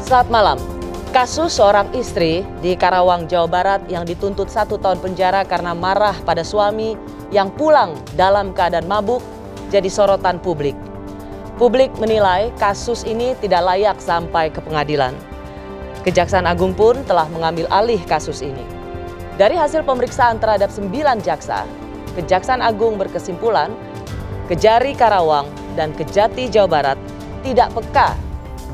Selamat malam. Kasus seorang istri di Karawang, Jawa Barat yang dituntut 1 tahun penjara karena marah pada suami yang pulang dalam keadaan mabuk jadi sorotan publik. Publik menilai kasus ini tidak layak sampai ke pengadilan. Kejaksaan Agung pun telah mengambil alih kasus ini. Dari hasil pemeriksaan terhadap 9 jaksa, Kejaksaan Agung berkesimpulan Kejari Karawang dan Kejati Jawa Barat tidak peka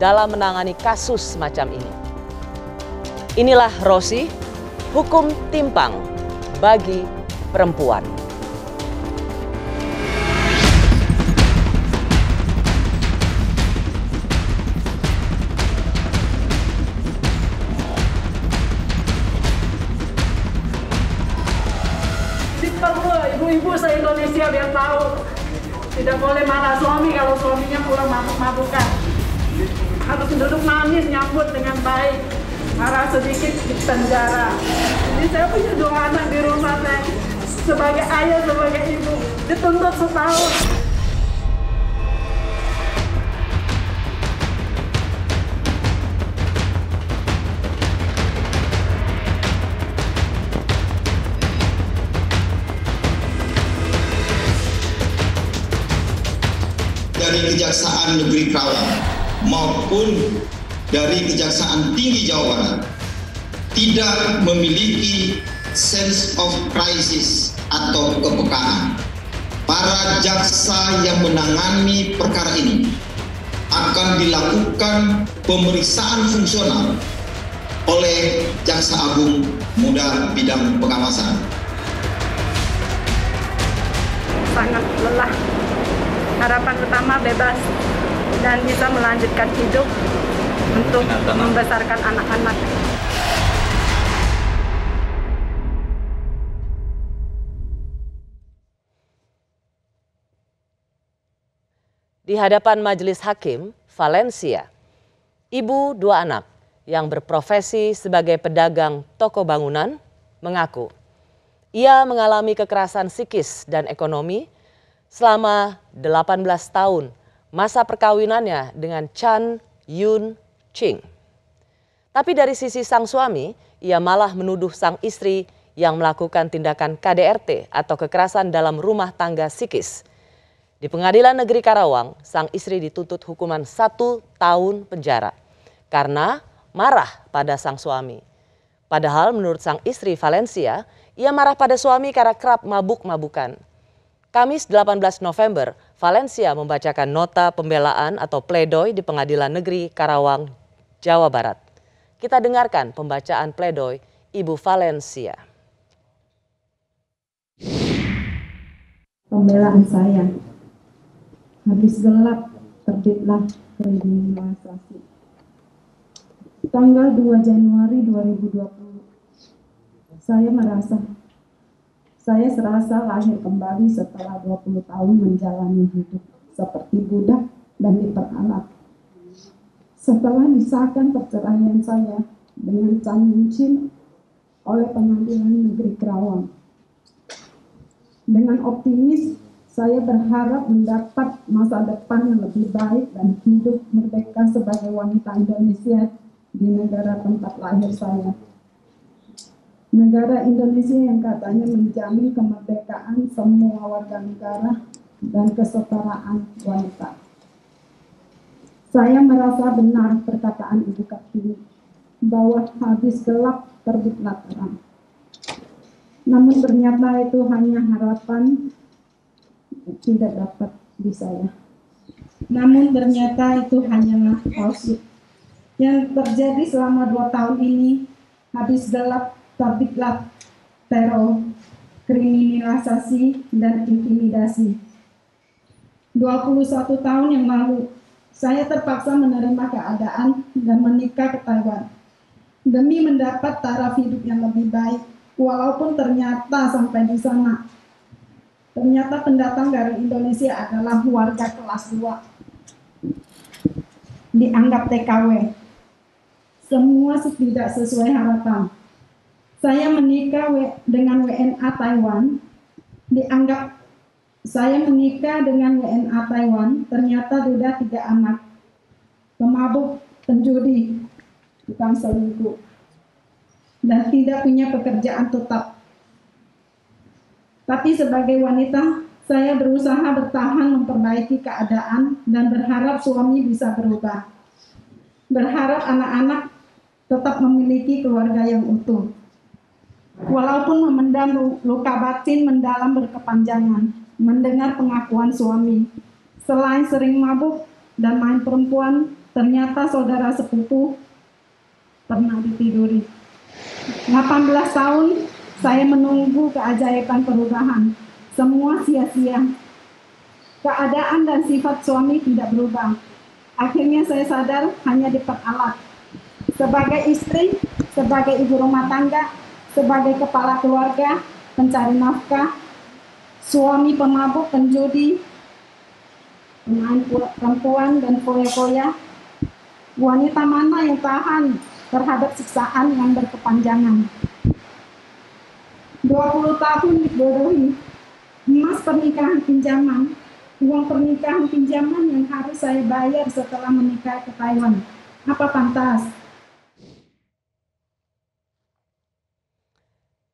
dalam menangani kasus semacam ini. Inilah Rosi, hukum timpang bagi perempuan. Perlu ibu-ibu se-Indonesia biar tahu, tidak boleh marah suami kalau suaminya pulang mabuk-mabukan. Harus duduk manis, nyambut dengan baik. Marah sedikit di penjara. Jadi saya punya 2 anak di rumah, saya sebagai ayah, sebagai ibu dituntut 1 tahun. Dari Kejaksaan Negeri Karawang maupun dari Kejaksaan Tinggi Jawa Barat tidak memiliki sense of crisis atau kepekaan. Para jaksa yang menangani perkara ini akan dilakukan pemeriksaan fungsional oleh Jaksa Agung Muda Bidang Pengawasan. Sangat lelah. Harapan utama bebas dan bisa melanjutkan hidup untuk membesarkan anak-anak. Di hadapan majelis hakim, Valencia, ibu 2 anak yang berprofesi sebagai pedagang toko bangunan, mengaku ia mengalami kekerasan psikis dan ekonomi selama 18 tahun masa perkawinannya dengan Chan Yun Ching. Tapi dari sisi sang suami, ia malah menuduh sang istri yang melakukan tindakan KDRT atau kekerasan dalam rumah tangga psikis. Di Pengadilan Negeri Karawang, sang istri dituntut hukuman 1 tahun penjara karena marah pada sang suami. Padahal menurut sang istri Valencia, ia marah pada suami karena kerap mabuk-mabukan. Kamis 18 November, Valencia membacakan nota pembelaan atau pledoi di Pengadilan Negeri Karawang, Jawa Barat. Kita dengarkan pembacaan pledoi Ibu Valencia. Pembelaan saya, habis gelap terbitlah kriminalisasi. Tanggal 2 Januari 2020, saya serasa lahir kembali setelah 20 tahun menjalani hidup seperti budak dan diperalat. Setelah disahkan perceraian saya dengan Chan Yun Ching oleh Pengadilan Negeri Karawang. Dengan optimis, saya berharap mendapat masa depan yang lebih baik dan hidup merdeka sebagai wanita Indonesia di negara tempat lahir saya. Negara Indonesia yang katanya menjamin kemerdekaan semua warga negara dan kesetaraan wanita. Saya merasa benar perkataan Ibu Kartini bahwa habis gelap terbitlah terang. Namun ternyata itu hanya harapan tidak dapat di saya. Namun ternyata itu hanyalah palsu. Yang terjadi selama 2 tahun ini, habis gelap terbitlah teror, kriminalisasi, dan intimidasi. 21 tahun yang lalu, saya terpaksa menerima keadaan dan menikah ke Taiwan demi mendapat taraf hidup yang lebih baik. Walaupun ternyata sampai di sana, ternyata pendatang dari Indonesia adalah warga kelas 2, dianggap TKW. Semua tidak sesuai harapan. Saya menikah dengan WNA Taiwan, ternyata sudah 3 anak, pemabuk, penjudi, tukang selingkuh, dan tidak punya pekerjaan tetap. Tapi sebagai wanita, saya berusaha bertahan memperbaiki keadaan dan berharap suami bisa berubah. Berharap anak-anak tetap memiliki keluarga yang utuh. Walaupun memendam luka batin mendalam berkepanjangan, mendengar pengakuan suami, selain sering mabuk dan main perempuan, ternyata saudara sepupu pernah ditiduri. 18 tahun saya menunggu keajaiban perubahan. Semua sia-sia. Keadaan dan sifat suami tidak berubah. Akhirnya saya sadar hanya diperalat. Sebagai istri, sebagai ibu rumah tangga, sebagai kepala keluarga, pencari nafkah, suami pemabuk, penjudi, pemain perempuan dan foya-foya, wanita mana yang tahan terhadap siksaan yang berkepanjangan? 20 tahun dibodohi, emas pernikahan pinjaman, uang pernikahan pinjaman yang harus saya bayar setelah menikah ke Taiwan. Apa pantas?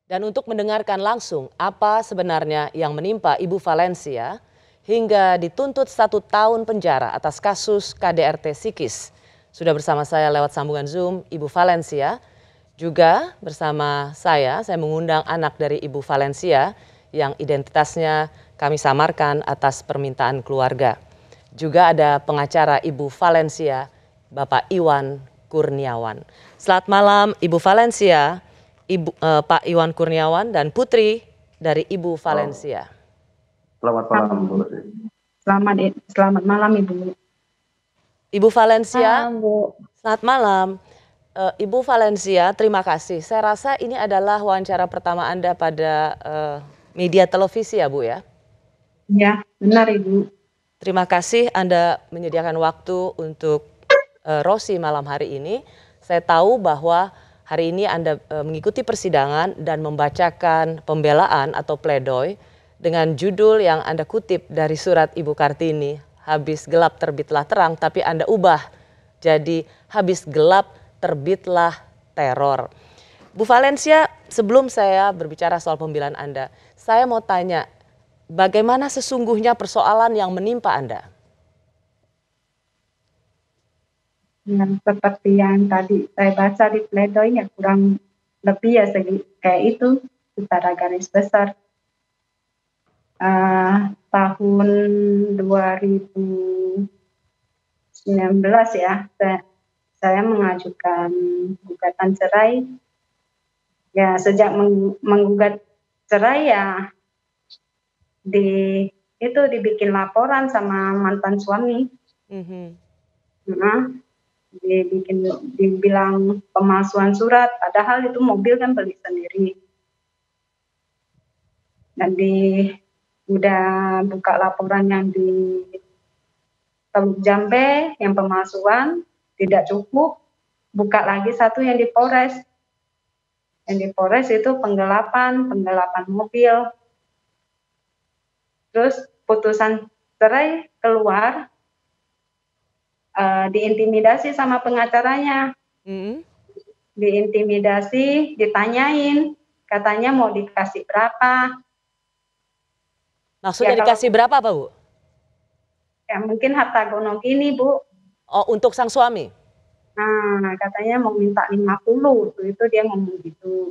Dan untuk mendengarkan langsung apa sebenarnya yang menimpa Ibu Valencia hingga dituntut 1 tahun penjara atas kasus KDRT psikis, sudah bersama saya lewat sambungan Zoom Ibu Valencia. Juga bersama saya mengundang anak dari Ibu Valencia yang identitasnya kami samarkan atas permintaan keluarga. Juga ada pengacara Ibu Valencia, Bapak Iwan Kurniawan. Selamat malam Ibu Valencia, Pak Iwan Kurniawan dan putri dari Ibu Valencia. Selamat malam Bu. Selamat malam Ibu. Ibu Valencia, Bu. selamat malam. Ibu Valencia, terima kasih. Saya rasa ini adalah wawancara pertama Anda pada media televisi ya Bu ya? Ya, benar Ibu. Terima kasih Anda menyediakan waktu untuk Rosi malam hari ini. Saya tahu bahwa hari ini Anda mengikuti persidangan dan membacakan pembelaan atau pledoi dengan judul yang Anda kutip dari surat Ibu Kartini, habis gelap terbitlah terang, tapi Anda ubah jadi habis gelap terbitlah teror. Bu Valencia, sebelum saya berbicara soal pembelaan Anda, saya mau tanya, bagaimana sesungguhnya persoalan yang menimpa Anda? Ya, seperti yang tadi saya baca di pledoi, ya kurang lebih ya kayak itu secara garis besar. Tahun 2019 ya, saya mengajukan gugatan cerai. Ya, sejak menggugat cerai ya dibikin laporan sama mantan suami. Dibilang pemalsuan surat, padahal itu mobil kan beli sendiri. Dan udah buka laporan yang di Teluk Jambe yang pemalsuan, tidak cukup, buka lagi satu yang di Polres. Yang di Polres itu penggelapan mobil. Terus putusan cerai keluar, diintimidasi sama pengacaranya. Diintimidasi, ditanyain, katanya mau dikasih berapa. Maksudnya ya, dikasih berapa Pak Bu? Ya mungkin harta gono gini Bu. Oh, untuk sang suami? Nah, katanya mau minta 50, itu dia ngomong gitu.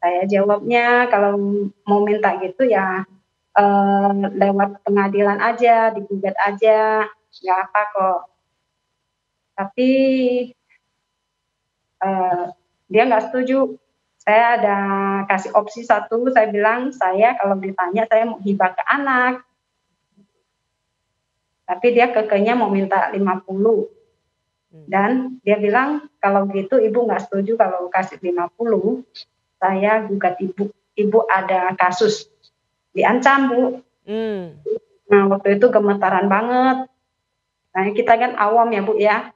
Saya jawabnya kalau mau minta gitu ya lewat pengadilan aja, digugat aja, nggak apa kok. Tapi dia nggak setuju. Saya ada kasih opsi satu, saya bilang saya kalau ditanya saya mau hibah ke anak. Tapi dia kekehnya mau minta 50. Dan dia bilang kalau gitu ibu nggak setuju kalau kasih 50, saya gugat ibu. Ibu ada kasus, diancam Bu. Nah waktu itu gemetaran banget. Nah kita kan awam ya Bu ya.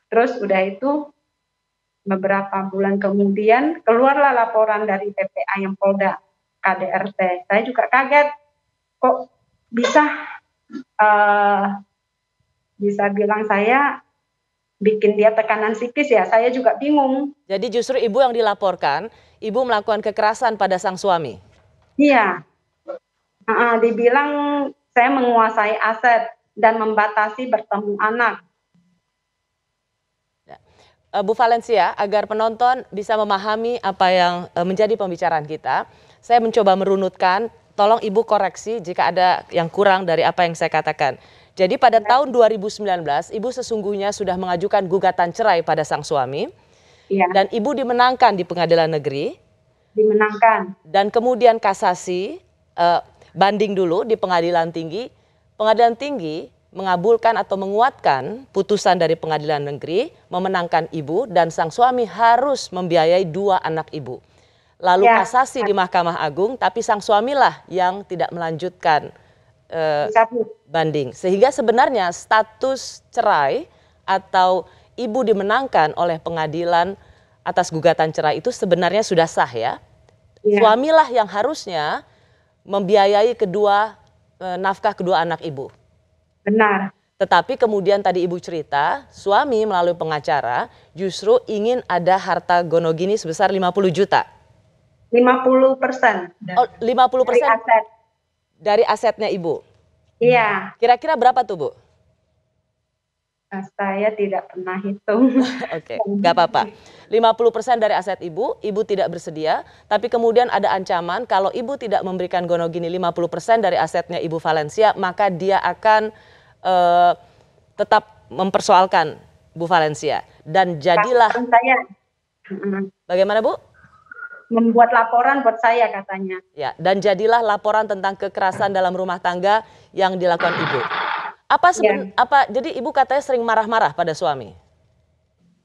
Terus udah itu beberapa bulan kemudian keluarlah laporan dari PPA yang Polda KDRT. Saya juga kaget kok bisa bilang saya bikin dia tekanan psikis ya, saya juga bingung. Jadi justru ibu yang dilaporkan, ibu melakukan kekerasan pada sang suami? Iya, dibilang saya menguasai aset dan membatasi bertemu anak. Bu Valencia, agar penonton bisa memahami apa yang menjadi pembicaraan kita, saya mencoba merunutkan, tolong ibu koreksi jika ada yang kurang dari apa yang saya katakan. Jadi pada tahun 2019, ibu sesungguhnya sudah mengajukan gugatan cerai pada sang suami. Iya. Dan ibu dimenangkan di pengadilan negeri. Dimenangkan. Dan kemudian kasasi, banding dulu di pengadilan tinggi. Pengadilan tinggi mengabulkan atau menguatkan putusan dari pengadilan negeri, memenangkan ibu dan sang suami harus membiayai 2 anak ibu. Lalu kasasi di Mahkamah Agung, tapi sang suamilah yang tidak melanjutkan banding. Sehingga sebenarnya status cerai atau ibu dimenangkan oleh pengadilan atas gugatan cerai itu sebenarnya sudah sah ya. Suamilah yang harusnya membiayai nafkah kedua anak ibu. Benar. Tetapi kemudian tadi ibu cerita, suami melalui pengacara justru ingin ada harta gonogini sebesar 50 juta. 50%. Oh, 50% dari aset. Dari asetnya ibu? Iya. Kira-kira berapa tuh Bu? Saya tidak pernah hitung. Oke, nggak apa-apa. 50% dari aset ibu tidak bersedia, tapi kemudian ada ancaman kalau ibu tidak memberikan gonogini 50% dari asetnya ibu Valencia, maka dia akan tetap mempersoalkan Bu Valencia. Dan jadilah... Saya. Bagaimana Bu? Membuat laporan buat saya katanya. Ya, dan jadilah laporan tentang kekerasan dalam rumah tangga yang dilakukan ibu. Jadi ibu katanya sering marah-marah pada suami?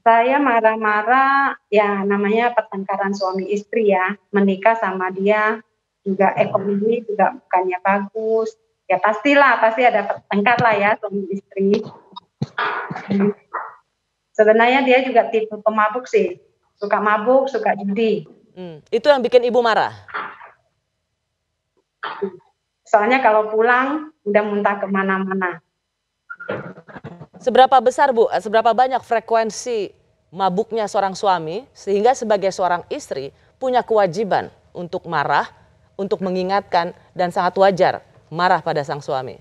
Saya marah-marah, ya namanya pertengkaran suami istri ya. Menikah sama dia juga ekonomi juga bukannya bagus. Ya pasti ada pertengkar lah ya suami istri. Sebenarnya dia juga tipe pemabuk sih. Suka mabuk, suka judi. Itu yang bikin ibu marah? Soalnya kalau pulang udah muntah kemana-mana. Seberapa besar Bu, seberapa banyak frekuensi mabuknya seorang suami sehingga sebagai seorang istri punya kewajiban untuk marah, untuk mengingatkan dan sangat wajar marah pada sang suami?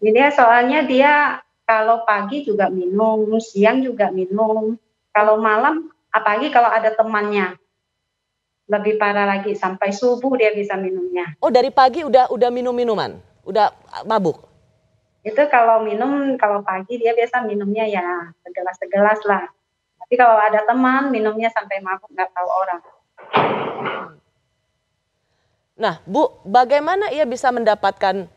Ini soalnya dia kalau pagi juga minum, siang juga minum. Kalau malam, apalagi kalau ada temannya, lebih parah lagi sampai subuh dia bisa minumnya. Oh dari pagi udah minum minuman, udah mabuk? Itu kalau minum, kalau pagi dia biasa minumnya ya segelas-segelas lah. Tapi kalau ada teman minumnya sampai mabuk nggak tahu orang. Nah Bu, bagaimana ia bisa mendapatkan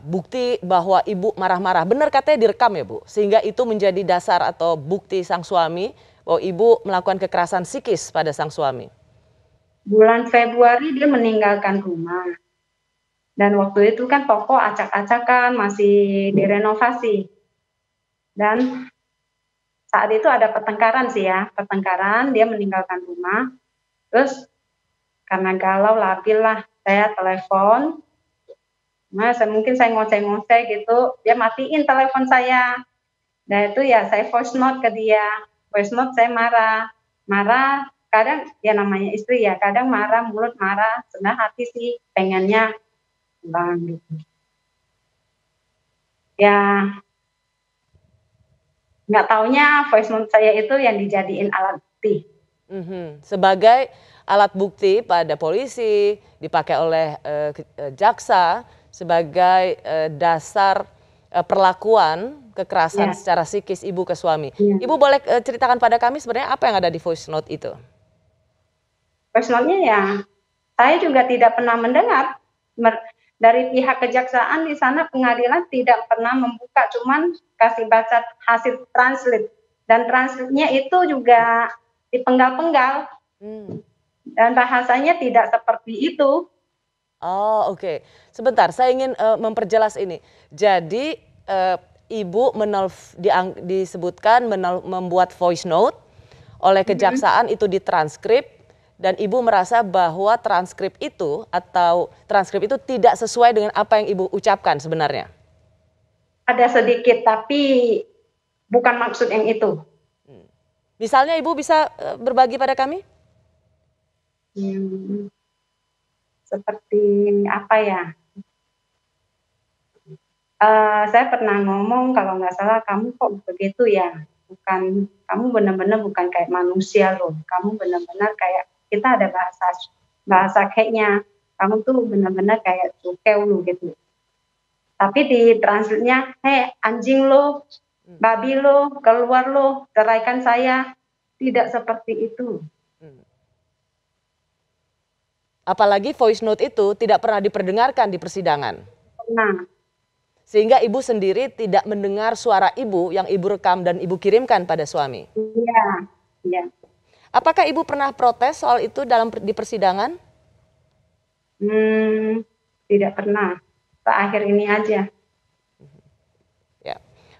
bukti bahwa ibu marah-marah? Benar katanya direkam ya Bu, sehingga itu menjadi dasar atau bukti sang suami bahwa ibu melakukan kekerasan psikis pada sang suami. Bulan Februari dia meninggalkan rumah. Dan waktu itu kan toko acak-acakan masih direnovasi. Dan saat itu ada pertengkaran sih ya, dia meninggalkan rumah. Terus karena galau labil lah, saya telepon. Mungkin saya ngoceh-ngoceh gitu, dia matiin telepon saya. Nah itu ya saya voice note ke dia. Voice note saya marah, kadang ya namanya istri ya, kadang marah, mulut marah, sebenarnya hati sih pengennya bang gitu. Ya nggak taunya voice note saya itu yang dijadiin alat bukti. Sebagai alat bukti pada polisi, dipakai oleh jaksa sebagai dasar perlakuan kekerasan secara psikis ibu ke suami. Ibu boleh ceritakan pada kami sebenarnya apa yang ada di voice note itu? Voice note-nya ya, saya juga tidak pernah mendengar dari pihak kejaksaan di sana, pengadilan tidak pernah membuka, cuman kasih baca hasil translate. Dan translate-nya itu juga dipenggal-penggal. Dan bahasanya tidak seperti itu. Oh oke. Sebentar, saya ingin memperjelas ini. Jadi ibu disebutkan membuat voice note oleh kejaksaan, itu ditranskrip dan Ibu merasa bahwa transkrip itu tidak sesuai dengan apa yang Ibu ucapkan sebenarnya? Ada sedikit, tapi bukan maksud yang itu. Misalnya Ibu bisa berbagi pada kami? Seperti apa ya? Saya pernah ngomong kalau nggak salah, kamu kok begitu ya? Bukan, kamu benar-benar bukan kayak manusia loh. Kamu benar-benar kayak, kita ada bahasa kayaknya, kamu tuh benar-benar kayak cukeu lu gitu. Tapi di translate-nya, hei anjing lo, babi lo, keluar lo, ceraikan saya. Tidak seperti itu. Apalagi voice note itu tidak pernah diperdengarkan di persidangan. Nah, sehingga Ibu sendiri tidak mendengar suara Ibu yang Ibu rekam dan Ibu kirimkan pada suami. Iya, iya. Apakah Ibu pernah protes soal itu di persidangan? Tidak pernah. Terakhir ini aja. Ya.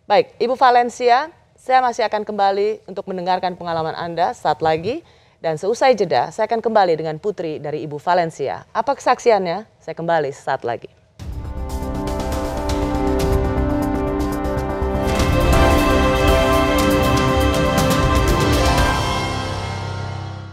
Baik, Ibu Valencia, saya masih akan kembali untuk mendengarkan pengalaman Anda saat lagi. Dan seusai jeda, saya akan kembali dengan putri dari Ibu Valencia. Apa kesaksiannya? Saya kembali saat lagi.